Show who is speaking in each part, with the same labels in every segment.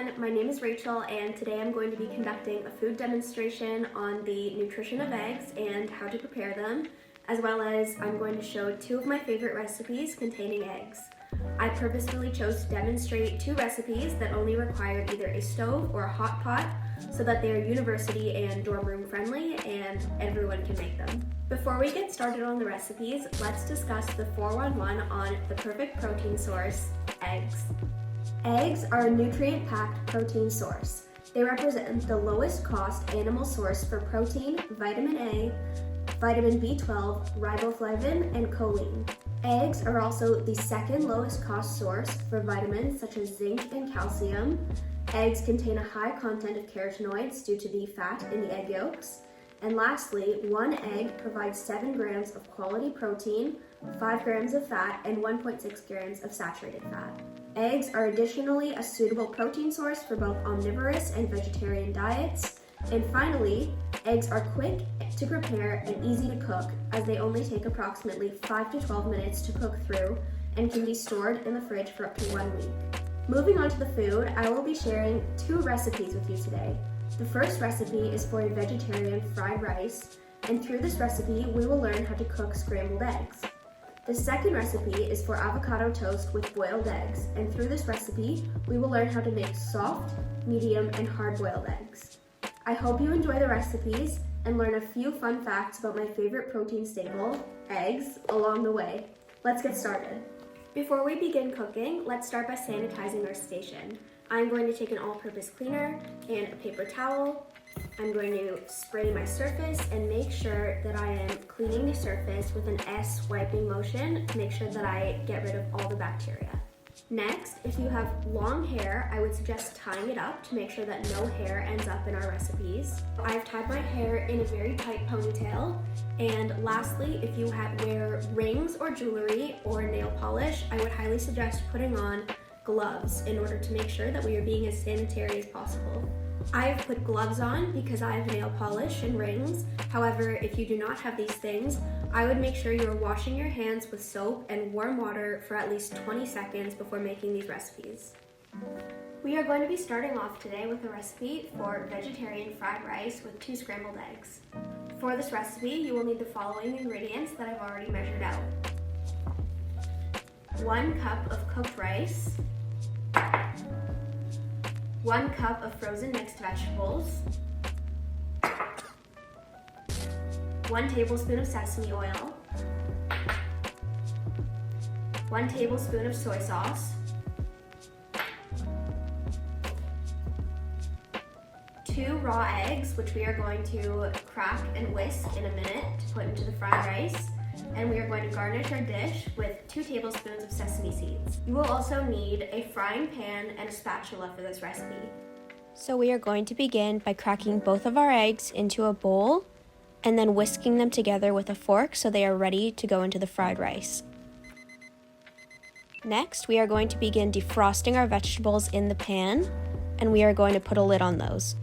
Speaker 1: everyone, my name is Rachel and today I'm going to be conducting a food demonstration on the nutrition of eggs and how to prepare them, as well as I'm going to show two of my favorite recipes containing eggs. I purposefully chose to demonstrate two recipes that only require either a stove or a hot pot so that they are university and dorm room friendly and everyone can make them. Before we get started on the recipes, let's discuss the 411 on the perfect protein source, eggs. Eggs are a nutrient-packed protein source. They represent the lowest cost animal source for protein, vitamin A, vitamin B12, riboflavin, and choline. Eggs are also the second lowest cost source for vitamins such as zinc and calcium. Eggs contain a high content of carotenoids due to the fat in the egg yolks. And lastly, one egg provides 7 grams of quality protein, 5 grams of fat, and 1.6 grams of saturated fat. Eggs are additionally a suitable protein source for both omnivorous and vegetarian diets. And finally, eggs are quick to prepare and easy to cook, as they only take approximately 5 to 12 minutes to cook through and can be stored in the fridge for up to 1 week. Moving on to the food, I will be sharing 2 recipes with you today. The first recipe is for a vegetarian fried rice, and through this recipe, we will learn how to cook scrambled eggs. The second recipe is for avocado toast with boiled eggs, and through this recipe, we will learn how to make soft, medium, and hard-boiled eggs. I hope you enjoy the recipes and learn a few fun facts about my favorite protein staple, eggs, along the way. Let's get started. Before we begin cooking, let's start by sanitizing our station. I'm going to take an all-purpose cleaner and a paper towel. I'm going to spray my surface and make sure that I am cleaning the surface with an S wiping motion to make sure that I get rid of all the bacteria. Next, if you have long hair, I would suggest tying it up to make sure that no hair ends up in our recipes. I've tied my hair in a very tight ponytail. And lastly, if you wear rings or jewelry or nail polish, I would highly suggest putting on gloves in order to make sure that we are being as sanitary as possible. I've put gloves on because I have nail polish and rings. However, if you do not have these things, I would make sure you're washing your hands with soap and warm water for at least 20 seconds before making these recipes. We are going to be starting off today with a recipe for vegetarian fried rice with 2 scrambled eggs. For this recipe, you will need the following ingredients that I've already measured out. 1 cup of cooked rice, 1 cup of frozen mixed vegetables, 1 tablespoon of sesame oil, 1 tablespoon of soy sauce, 2 raw eggs, which we are going to crack and whisk in a minute to put into the fried rice. And we are going to garnish our dish with 2 tablespoons of sesame seeds. You will also need a frying pan and a spatula for this recipe.
Speaker 2: So we are going to begin by cracking both of our eggs into a bowl and then whisking them together with a fork so they are ready to go into the fried rice. Next, we are going to begin defrosting our vegetables in the pan, and we are going to put a lid on those.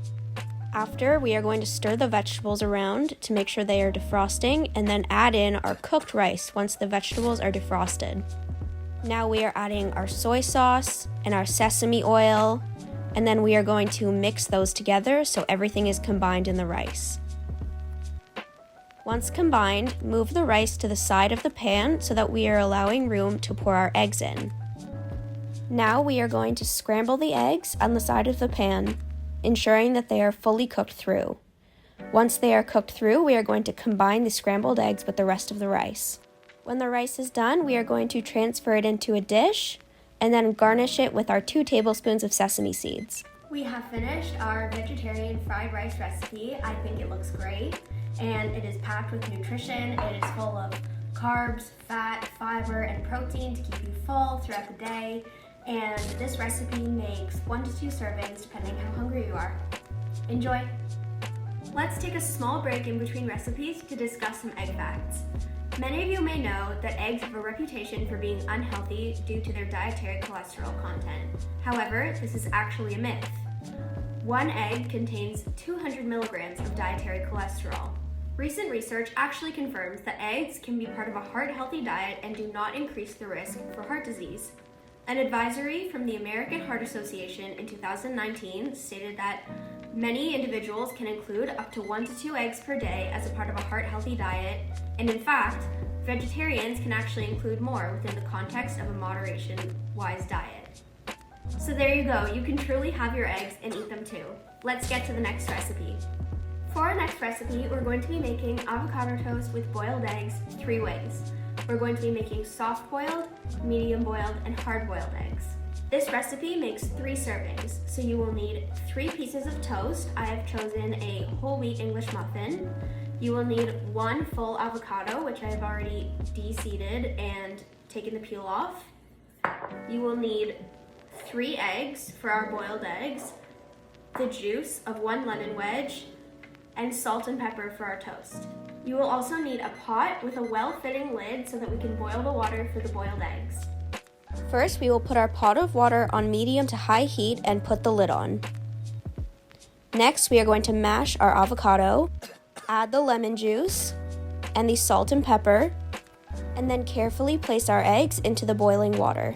Speaker 2: After, we are going to stir the vegetables around to make sure they are defrosting and then add in our cooked rice once the vegetables are defrosted. Now we are adding our soy sauce and our sesame oil, and then we are going to mix those together so everything is combined in the rice. Once combined, move the rice to the side of the pan so that we are allowing room to pour our eggs in. Now we are going to scramble the eggs on the side of the pan, ensuring that they are fully cooked through. Once they are cooked through, we are going to combine the scrambled eggs with the rest of the rice. When the rice is done, we are going to transfer it into a dish and then garnish it with our 2 tablespoons of sesame seeds.
Speaker 1: We have finished our vegetarian fried rice recipe. I think it looks great, and it is packed with nutrition. It is full of carbs, fat, fiber, and protein to keep you full throughout the day. And this recipe makes 1 to 2 servings depending how hungry you are. Enjoy! Let's take a small break in between recipes to discuss some egg facts. Many of you may know that eggs have a reputation for being unhealthy due to their dietary cholesterol content. However, this is actually a myth. 1 egg contains 200 milligrams of dietary cholesterol. Recent research actually confirms that eggs can be part of a heart-healthy diet and do not increase the risk for heart disease. An advisory from the American Heart Association in 2019 stated that many individuals can include up to 1 to 2 eggs per day as a part of a heart-healthy diet, and in fact, vegetarians can actually include more within the context of a moderation-wise diet. So there you go, you can truly have your eggs and eat them too. Let's get to the next recipe. For our next recipe, we're going to be making avocado toast with boiled eggs 3 ways. We're going to be making soft-boiled, medium-boiled, and hard-boiled eggs. This recipe makes 3 servings, so you will need 3 pieces of toast. I have chosen a whole wheat English muffin. You will need 1 full avocado, which I have already de-seeded and taken the peel off. You will need 3 eggs for our boiled eggs, the juice of 1 lemon wedge, and salt and pepper for our toast. You will also need a pot with a well-fitting lid so that we can boil the water for the boiled eggs.
Speaker 2: First, we will put our pot of water on medium to high heat and put the lid on. Next, we are going to mash our avocado, add the lemon juice and the salt and pepper, and then carefully place our eggs into the boiling water.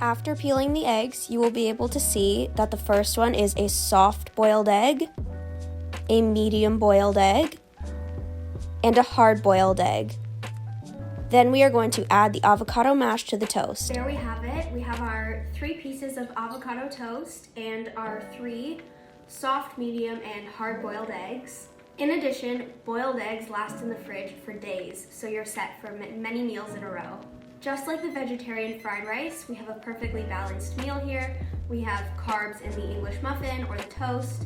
Speaker 2: After peeling the eggs, you will be able to see that the first one is a soft boiled egg, a medium boiled egg, and a hard boiled egg. Then we are going to add the avocado mash to the toast.
Speaker 1: There we have it. We have our 3 pieces of avocado toast and our 3 soft, medium, and hard boiled eggs. In addition, boiled eggs last in the fridge for days, so you're set for many meals in a row. Just like the vegetarian fried rice, we have a perfectly balanced meal here. We have carbs in the English muffin or the toast,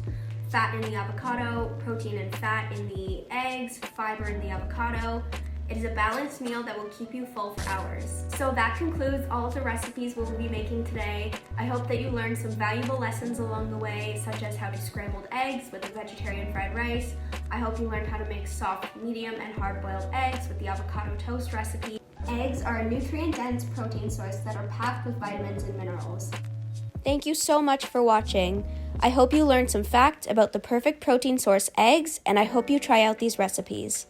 Speaker 1: fat in the avocado, protein and fat in the eggs, fiber in the avocado. It is a balanced meal that will keep you full for hours. So that concludes all of the recipes we'll be making today. I hope that you learned some valuable lessons along the way, such as how to scrambled eggs with a vegetarian fried rice. I hope you learned how to make soft, medium, and hard-boiled eggs with the avocado toast recipe. Eggs are a nutrient-dense protein source that are packed with vitamins and minerals.
Speaker 2: Thank you so much for watching. I hope you learned some facts about the perfect protein source eggs, and I hope you try out these recipes.